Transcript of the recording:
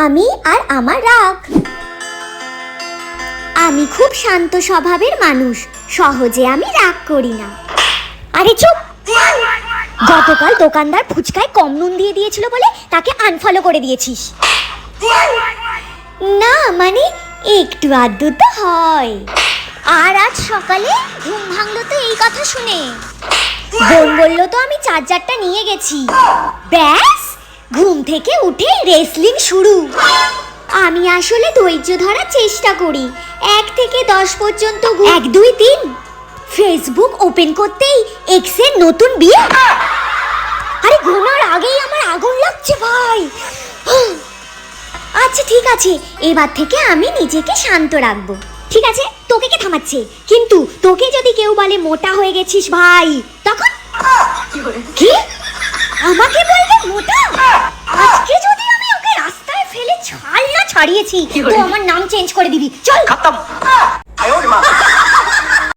আমি আর আমার রাগ। আমি খুব শান্ত স্বভাবের মানুষ, সহজে আমি রাগ করি না। আরে চুপ! গতকাল দোকানদার ফুচকায় কম নুন দিয়ে দিয়েছিল বলে তাকে আনফলো করে দিয়েছিস। না মানে একটু আধটু তো হয়। আর আজ সকালে ঘুম ভাঙলো তো এই কথা শুনে। বোন বললো তো আমি চার্জারটা নিয়ে গেছি, ব্যাস ঘুম থেকে উঠে রেসলিং শুরু। আমি আসলে ধৈর্য ধরার চেষ্টা করি, 1 থেকে 10 পর্যন্ত 1 2 3 ফেসবুক ওপেন করতেই এক্সের নতুন বিয়ে। আরে ঘুমার আগেই আমার আগুন লাগছে ভাই। আচ্ছা ঠিক আছে, এবার থেকে আমি নিজেকে শান্ত রাখবো। ঠিক আছে, তোকে কে থামাচ্ছে? কিন্তু তোকে যদি কেউ বলে মোটা হয়ে গেছিস ভাই, তখন কি আমাকে বলবে মোটা? আজকে যদি আমি ওকে রাস্তায় ফেলে ছাড়িয়েছি তো আমার নাম চেঞ্জ করে দিবি। চল।